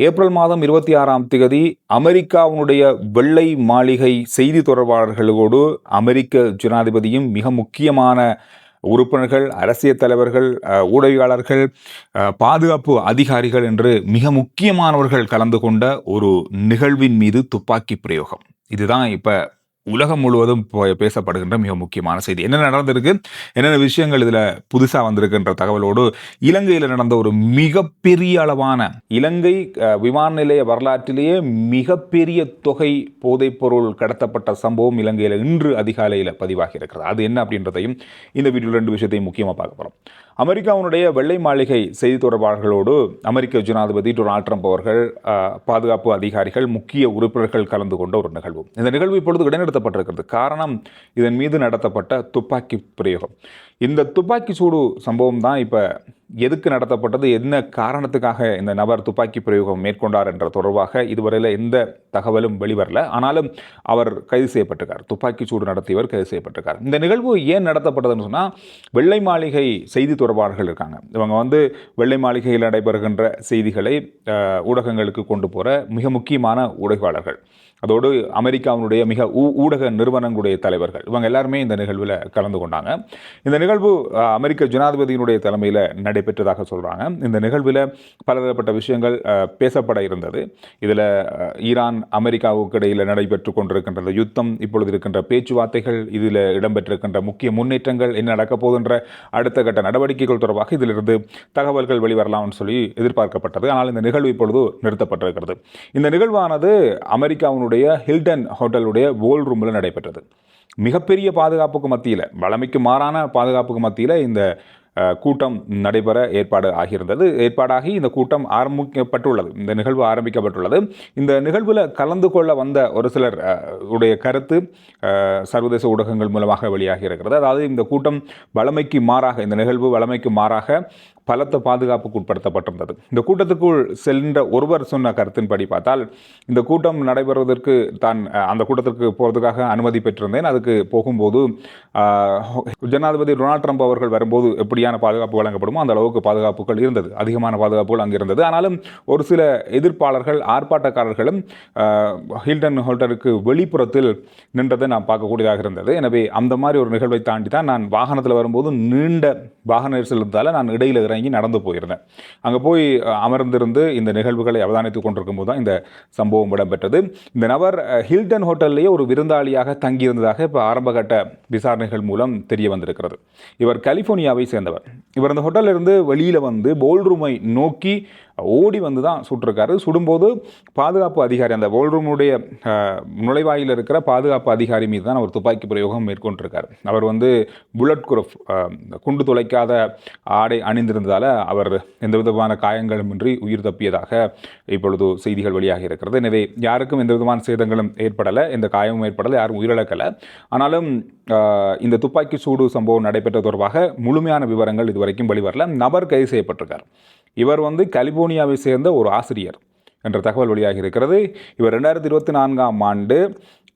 April மாதம் 26ஆம் தேதி அமெரிக்காவினுடைய வெள்ளை மாளிகை செய்தி தொடர்பாளர்களோடு அமெரிக்க ஜனாதிபதியும் மிக முக்கியமான உறுப்பினர்கள், அரசியல் தலைவர்கள், ஊடகவியலாளர்கள், பாதுகாப்பு அதிகாரிகள் என்று மிக முக்கியமானவர்கள் கலந்து கொண்ட ஒரு நிகழ்வின் மீது துப்பாக்கி பிரயோகம். இதுதான் இப்ப உலகம் முழுவதும் பேசப்படுகின்ற மிக முக்கியமான செய்தி. என்ன நடந்திருக்கு, என்னென்ன விஷயங்கள் இதுல புதுசா வந்திருக்கின்ற தகவலோடு இலங்கையில் நடந்த ஒரு மிகப்பெரிய அளவான இலங்கை விமான நிலைய வரலாற்றிலேயே மிகப்பெரிய தொகை போதைப் பொருள் கடத்தப்பட்ட சம்பவம் இலங்கையில் இன்று அதிகாலையில் பதிவாகி இருக்கிறது. அது என்ன அப்படின்றதையும் இந்த வீடியோவில் 2 விஷயத்தையும் முக்கியமாக பார்க்க போகிறோம். அமெரிக்காவினுடைய வெள்ளை மாளிகை செய்தி தொடர்பாளர்களோடு அமெரிக்க ஜனாதிபதி டொனால்ட் ட்ரம்ப் அவர்கள், பாதுகாப்பு அதிகாரிகள், முக்கிய உறுப்பினர்கள் கலந்து கொண்ட ஒரு நிகழ்வு. இந்த நிகழ்வு இப்பொழுது இடைநிறுத்தப்பட்டிருக்கிறது. காரணம், இதன் மீது நடத்தப்பட்ட துப்பாக்கி பிரயோகம். இந்த துப்பாக்கி சூடு சம்பவம் தான் இப்போ எதுக்கு நடத்தப்பட்டது, என்ன காரணத்துக்காக இந்த நபர் துப்பாக்கி பிரயோகம் மேற்கொண்டார் என்ற தொடர்பாக இதுவரையில் எந்த தகவலும் வெளிவரல. ஆனாலும் அவர் கைது செய்யப்பட்டிருக்கார். துப்பாக்கி சூடு நடத்தியவர் கைது செய்யப்பட்டிருக்கார். இந்த நிகழ்வு ஏன் நடத்தப்பட்டதுன்னு சொன்னால், வெள்ளை மாளிகை செய்தி தொடர்பாளர்கள் இருக்காங்க. இவங்க வெள்ளை மாளிகையில் நடைபெறுகின்ற செய்திகளை ஊடகங்களுக்கு கொண்டு போகிற மிக முக்கியமான ஊடகவாளர்கள், அதோடு அமெரிக்காவினுடைய மிக ஊடக நிறுவனங்களுடைய தலைவர்கள், இவங்க எல்லாருமே இந்த நிகழ்வில் கலந்து கொண்டாங்க. இந்த நிகழ்வு அமெரிக்க ஜனாதிபதியினுடைய தலைமையில் நடைபெற்றதாக சொல்கிறாங்க. இந்த நிகழ்வில் பலதரப்பட்ட விஷயங்கள் பேசப்பட இருந்தது. இதில் ஈரான் அமெரிக்காவுக்கு இடையில் நடைபெற்று கொண்டிருக்கின்ற யுத்தம், இப்பொழுது இருக்கின்ற பேச்சுவார்த்தைகள், இதில் இடம்பெற்றிருக்கின்ற முக்கிய முன்னேற்றங்கள், என்ன நடக்கப் போகின்ற அடுத்த கட்ட நடவடிக்கைகள் தொடர்பாக இதிலிருந்து தகவல்கள் வெளிவரலாம்னு சொல்லி எதிர்பார்க்கப்பட்டது. ஆனால் இந்த நிகழ்வு இப்பொழுது நிறுத்தப்பட்டிருக்கிறது. இந்த நிகழ்வானது அமெரிக்காவினுடைய ஹில்டன் ஹோட்டலுடைய வோல் ரூமில் நடைபெற்றது. மிகப்பெரிய பாதுகாப்புக்கு மத்தியில், வழமைக்கு மாறான பாதுகாப்புக்கு மத்தியில் இந்த கூட்டம் நடைபெற ஏற்பாடாகி இந்த கூட்டம் ஆரம்பிக்கப்பட்டுள்ளது. இந்த நிகழ்வு ஆரம்பிக்கப்பட்டுள்ளது. இந்த நிகழ்வில் கலந்து கொள்ள வந்த ஒரு சிலர் உடைய கருத்து சர்வதேச ஊடகங்கள் மூலமாக வெளியாகி இருக்கிறது. அதாவது இந்த கூட்டம் வழமைக்கு மாறாக, இந்த நிகழ்வு வழமைக்கு மாறாக பலத்த பாதுகாப்புக்கு உட்படுத்தப்பட்டிருந்தது. இந்த கூட்டத்துக்குள் சென்ற ஒருவர் சொன்ன கருத்தின்படி பார்த்தால், இந்த கூட்டம் நடைபெறுவதற்கு தான் அந்த கூட்டத்திற்கு போகிறதுக்காக அனுமதி பெற்றிருந்தேன். அதுக்கு போகும்போது ஜனாதிபதி டொனால்ட் ட்ரம்ப் அவர்கள் வரும்போது எப்படியான பாதுகாப்பு வழங்கப்படுமோ அந்த அளவுக்கு பாதுகாப்புகள் இருந்தது, அதிகமான பாதுகாப்புகள் அங்கே இருந்தது. ஆனாலும் ஒரு சில எதிர்ப்பாளர்கள், ஆர்ப்பாட்டக்காரர்களும் ஹில்டன் ஹோட்டலுக்கு வெளிப்புறத்தில் நின்றதை நான் பார்க்கக்கூடியதாக இருந்தது. எனவே அந்த மாதிரி ஒரு நிகழ்வை தாண்டி தான் நான் வாகனத்தில் வரும்போது நீண்ட வாகன நெரிசல் இருந்தால் நான் இடையில் இறங்கி நடந்து போயிருந்தேன். அங்கே போய் அமர்ந்திருந்து இந்த நிகழ்வுகளை அவதானித்துக் கொண்டிருக்கும் போது தான் இந்த சம்பவம் இடம்பெற்றது. இந்த நபர் ஹில்டன் ஹோட்டல்லேயே ஒரு விருந்தாளியாக தங்கியிருந்ததாக இப்போ ஆரம்பகட்ட விசாரணைகள் மூலம் தெரிய வந்திருக்கிறது. இவர் கலிபோர்னியாவை சேர்ந்தவர். இவர் அந்த ஹோட்டலிருந்து வெளியில் வந்து போல் ரூமை நோக்கி ஓடி வந்து தான் சுட்டிருக்காரு. சுடும்போது பாதுகாப்பு அதிகாரி, அந்த போல் ரூமுடைய நுழைவாயில் இருக்கிற பாதுகாப்பு அதிகாரி மீது தான் அவர் துப்பாக்கி பிரயோகம் மேற்கொண்டிருக்கார். அவர் புல்லட் குரூப், குண்டு துளைக்காத ஆடை அணிந்திருந்ததால் அவர் எந்த விதமான காயங்களுமின்றி உயிர் தப்பியதாக இப்பொழுது செய்திகள் வெளியாகி இருக்கிறது. எனவே யாருக்கும் எந்த விதமான சேதங்களும் ஏற்படலை, எந்த காயமும் ஏற்படலை, யாரும் உயிரிழக்கலை. ஆனாலும் இந்த துப்பாக்கி சூடு சம்பவம் நடைபெற்ற தொடர்பாக முழுமையான விவரங்கள் இதுவரைக்கும் வெளிவரல. நபர் கைது செய்யப்பட்டிருக்கார். இவர் கலிபோர்னியாவை சேர்ந்த ஒரு ஆசிரியர் என்ற தகவல் வெளியாகி இருக்கிறது. இவர் 2024ஆம் ஆண்டு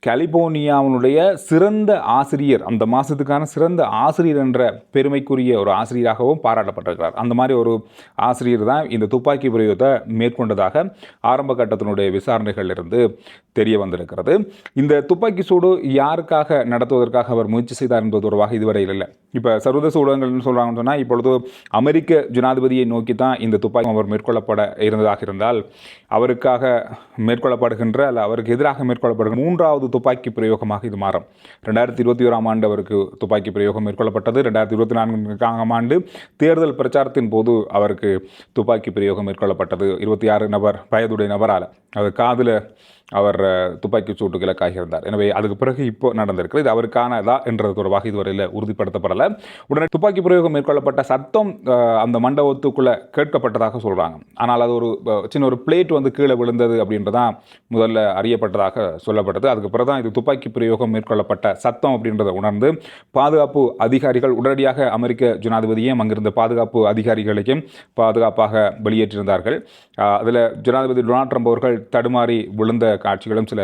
கலிபோர்னியாவினுடைய சிறந்த ஆசிரியர், அந்த மாதத்துக்கான சிறந்த ஆசிரியர் என்ற பெருமைக்குரிய ஒரு ஆசிரியராகவும் பாராட்டப்பட்டிருக்கிறார். அந்த மாதிரி ஒரு ஆசிரியர் தான் இந்த துப்பாக்கி பிரயோகத்தை மேற்கொண்டதாக ஆரம்ப கட்டத்தினுடைய விசாரணைகளிலிருந்து தெரிய வந்திருக்கிறது. இந்த துப்பாக்கி சூடு யாருக்காக நடத்துவதற்காக அவர் முயற்சி செய்தார் என்பது தொடர்பாக இதுவரையில் இல்லை. இப்போ சர்வதேச ஊடகங்கள்னு சொல்கிறாங்கன்னு சொன்னால், இப்பொழுது அமெரிக்க ஜனாதிபதியை நோக்கி தான் இந்த துப்பாக்கி அவர் மேற்கொள்ளப்பட இருந்ததாக இருந்தால், அவருக்காக மேற்கொள்ளப்படுகின்ற அல்ல அவருக்கு எதிராக மேற்கொள்ளப்படுகின்ற 3வது துப்பாக்கி பிரயோகமாக இது மாறும். 2021ஆம் ஆண்டு அவருக்கு துப்பாக்கி பிரயோகம் மேற்கொள்ளப்பட்டது. 2024ஆம் ஆண்டு தேர்தல் பிரச்சாரத்தின் போது அவருக்கு துப்பாக்கி பிரயோகம் மேற்கொள்ளப்பட்டது. 26 வயதுடைய நபரால் அது காதில் அவர் துப்பாக்கி சூட்டுக்கு இலக்காகி இருந்தார். எனவே அதுக்கு பிறகு இப்போ நடந்திருக்கிறது. இது அவருக்கானதா என்றது தொடர்பாக இதுவரையில் உறுதிப்படுத்தப்படலை. உடனே துப்பாக்கி பிரயோகம் மேற்கொள்ளப்பட்ட சத்தம் அந்த மண்டபத்துக்குள்ளே கேட்கப்பட்டதாக சொல்கிறாங்க. ஆனால் அது ஒரு சின்ன ஒரு பிளேட் கீழே விழுந்தது அப்படின்றதான் முதல்ல அறியப்பட்டதாக சொல்லப்பட்டது. அதுக்கு பிறகு தான் இது துப்பாக்கி பிரயோகம் மேற்கொள்ளப்பட்ட சத்தம் அப்படின்றத உணர்ந்து பாதுகாப்பு அதிகாரிகள் உடனடியாக அமெரிக்க ஜனாதிபதியும் அங்கிருந்த பாதுகாப்பு அதிகாரிகளையும் பாதுகாப்பாக வெளியேற்றியிருந்தார்கள். அதில் ஜனாதிபதி டொனால்ட் ட்ரம்ப் அவர்கள் தடுமாறி விழுந்த காட்சிகளும் சில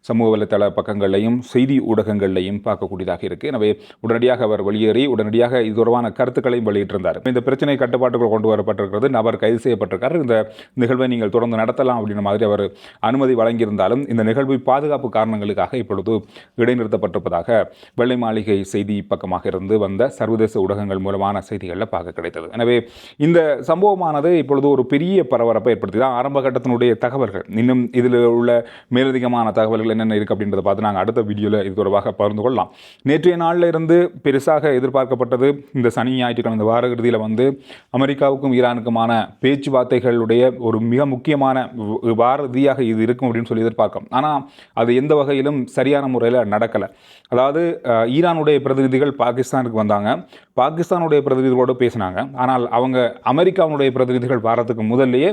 சமூக வலைத்தள பக்கங்களையும் செய்தி ஊடகங்களையும் பார்க்கக்கூடியதாக இருக்குது. எனவே உடனடியாக அவர் வெளியேறி உடனடியாக இது தொடர்பான கருத்துக்களையும் வெளியிட்டிருந்தார். இந்த பிரச்சனை கட்டுப்பாட்டுக்குள் கொண்டு வரப்பட்டிருக்கிறது, நபர் கைது செய்யப்பட்டிருக்கார், இந்த நிகழ்வை நீங்கள் தொடர்ந்து நடத்தலாம் அப்படின்ற மாதிரி அவர் அனுமதி வழங்கியிருந்தாலும் இந்த நிகழ்வு பாதுகாப்பு காரணங்களுக்காக இப்பொழுது இடைநிறுத்தப்பட்டிருப்பதாக வெள்ளை மாளிகை செய்தி பக்கமாக இருந்து வந்த சர்வதேச ஊடகங்கள் மூலமான செய்திகளில் பார்க்க கிடைத்தது. எனவே இந்த சம்பவமானது இப்பொழுது ஒரு பெரிய பரபரப்பை ஏற்படுத்தி தான் ஆரம்ப கட்டத்தினுடைய தகவல்கள், இன்னும் இதில் உள்ள மேலதிகமான தகவல்கள் என்னென்ன இருக்குது அப்படின்றத பார்த்து நாங்கள் அடுத்த வீடியோவில் இது தொடர்பாக பகிர்ந்து கொள்ளலாம். நேற்றைய நாளில் இருந்து பெருசாக எதிர்பார்க்கப்பட்டது இந்த சனி ஞாயிற்றுக்கிழமை வார இறுதியில் வந்து அமெரிக்காவுக்கும் ஈரானுக்குமான பேச்சுவார்த்தைகளுடைய ஒரு மிக முக்கியமான வார இறுதியாக இது இருக்கும் அப்படின்னு சொல்லி எதிர்பார்க்கும். ஆனால் அது எந்த வகையிலும் சரியான முறையில் நடக்கலை. அதாவது ஈரானுடைய பிரதிநிதிகள் பாகிஸ்தானுக்கு வந்தாங்க, பாகிஸ்தானுடைய பிரதிநிதிகளோடு பேசினாங்க. ஆனால் அவங்க அமெரிக்காவுடைய பிரதிநிதிகள் வாரத்துக்கு முதல்லையே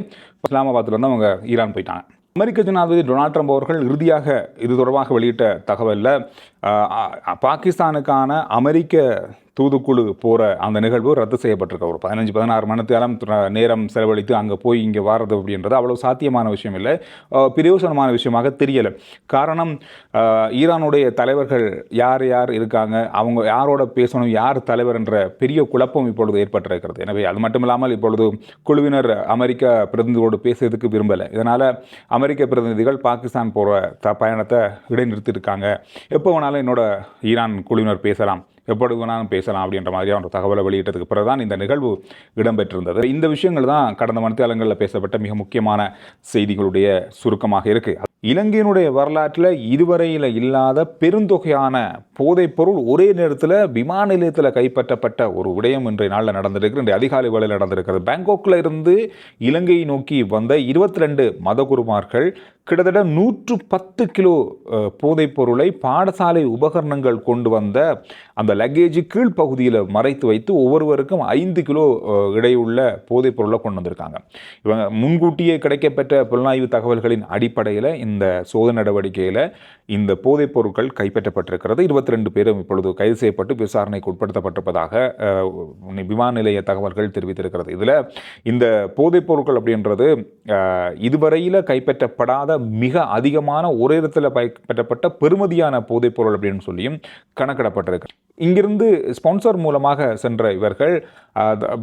இஸ்லாமாபாத்தில் வந்து அவங்க ஈரான் போயிட்டாங்க. அமெரிக்க ஜனாதிபதி டொனால்ட் ட்ரம்ப் அவர்கள் இறுதியாக இது தொடர்பாக வெளியிட்ட தகவலில் பாகிஸ்தானுக்கான அமெரிக்க தூதுக்குழு போகிற அந்த நிகழ்வு ரத்து செய்யப்பட்டிருக்க. ஒரு 15-16 மணி நேரம் செலவழித்து அங்கே போய் இங்கே வாரது அப்படின்றது அவ்வளோ சாத்தியமான விஷயம் இல்லை, பிரயோசனமான விஷயமாக தெரியலை. காரணம், ஈரானுடைய தலைவர்கள் யார் யார் இருக்காங்க, அவங்க யாரோட பேசணும், யார் தலைவர் என்ற பெரிய குழப்பம் இப்பொழுது ஏற்பட்டிருக்கிறது. எனவே அது மட்டும் இல்லாமல் இப்பொழுது குழுவினர் அமெரிக்க பிரதிநிதிகளோடு பேசுறதுக்கு விரும்பலை. இதனால் அமெரிக்க பிரதிநிதிகள் பாகிஸ்தான் போகிற பயணத்தை இடைநிறுத்தியிருக்காங்க. எப்போ வேணாலும் என்னோட ஈரான் குழுவினர் பேசலாம், எப்படி வேணாலும் பேசலாம் அப்படின்ற மாதிரியான ஒரு தகவலை வெளியிட்டதுக்கு பிறகு தான் இந்த நிகழ்வு இடம்பெற்றிருந்தது. இந்த விஷயங்கள் தான் கடந்த மணித்தியாலங்களில் பேசப்பட்ட மிக முக்கியமான செய்திகளுடைய சுருக்கமாக இருக்குது. இலங்கையினுடைய வரலாற்றில் இதுவரையில் இல்லாத பெருந்தொகையான போதைப்பொருள் ஒரே நேரத்தில் விமான நிலையத்தில் கைப்பற்றப்பட்ட ஒரு விடயம் இன்றைய நாளில் நடந்திருக்கு. இன்றைய அதிகாலை வேளையில் நடந்திருக்கிறது. பேங்காக்கில் இருந்து இலங்கையை நோக்கி வந்த 22 மதகுருமார்கள் கிட்டத்தட்ட 110 கிலோ போதைப்பொருளை பாடசாலை உபகரணங்கள் கொண்டு வந்த அந்த லக்கேஜ் கீழ்ப்பகுதியில் மறைத்து வைத்து ஒவ்வொருவருக்கும் 5 கிலோ இடையுள்ள போதைப்பொருளை கொண்டு வந்திருக்காங்க. இவங்க முன்கூட்டியே கிடைக்கப்பெற்ற புலனாய்வு தகவல்களின் அடிப்படையில் இந்த சோதனை நடவடிக்கையில் இந்த போதைப் பொருட்கள் கைப்பற்றப்பட்டிருக்கிறது. 22 பேரும் இப்பொழுது கைது செய்யப்பட்டு விசாரணைக்கு உட்படுத்தப்பட்டிருப்பதாக விமான நிலைய தகவல்கள் தெரிவித்திருக்கிறது. இதில் இந்த போதைப் பொருட்கள் அப்படின்றது இதுவரையில் கைப்பற்றப்படாத மிக அதிகமான ஒரே இடத்துல கைப்பற்றப்பட்ட பெருமதியான போதைப் பொருள் அப்படின்னு சொல்லியும் கணக்கிடப்பட்டிருக்கு. இங்கிருந்து ஸ்பான்சர் மூலமாக சென்ற இவர்கள்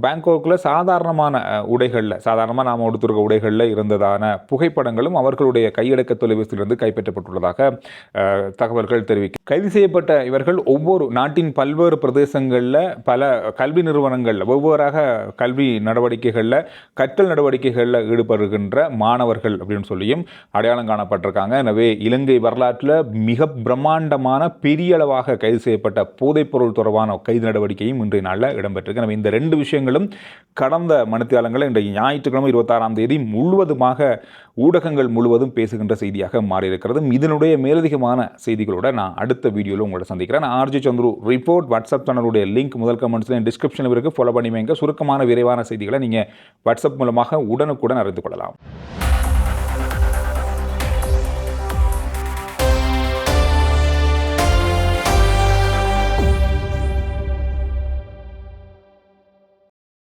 பேங்காக்கில் சாதாரணமான உடைகளில், சாதாரணமாக நாம் உடுத்திருக்க உடைகளில் இருந்ததான புகைப்படங்களும் அவர்களுடைய கையடக்க தொலைபேசியிலிருந்து கைப்பற்றப்பட்டுள்ளதாக தகவல்கள் தெரிவிக்கும். கைது செய்யப்பட்ட இவர்கள் ஒவ்வொரு நாட்டின் பல்வேறு பிரதேசங்களில் பல கல்வி நிறுவனங்களில் வெவ்வேறாக கல்வி நடவடிக்கைகளில் கற்றல் நடவடிக்கைகளில் ஈடுபடுகின்ற மாணவர்கள் அப்படின்னு சொல்லியும் அடையாளம் காணப்பட்டிருக்காங்க. எனவே இலங்கை வரலாற்றில் மிக பிரம்மாண்டமான பெரிய அளவாக கைது செய்யப்பட்ட போதைப்பொருள் தொடர்பான கைது நடவடிக்கையும் இன்றைய நாளில் இடம்பெற்றிருக்கு. எனவே இந்த 2 விஷயங்களும் கடந்த மணித்தியாலங்களில் இன்றைய ஞாயிற்றுக்கிழமை 26ஆம் தேதி முழுவதுமாக ஊடகங்கள் முழுவதும் பேசுகின்ற செய்தியாக மாறியிருக்கிறது. இதனுடைய மேலதிகமான செய்திகளோட நான் அடுத்த வீடியோவில் உங்களை சந்திக்கிறேன். ஆர்ஜி சந்துரு ரிப்போர்ட் வாட்ஸ்அப் சேனலுடைய லிங்க் முதல் கமெண்ட்ஸில் டிஸ்கிரிப்ஷனில் இருக்குது, ஃபாலோ பண்ணி வைங்க. சுருக்கமான விரைவான செய்திகளை நீங்கள் வாட்ஸ்அப் மூலமாக உடனுக்குடன் அறிந்து கொள்ளலாம்.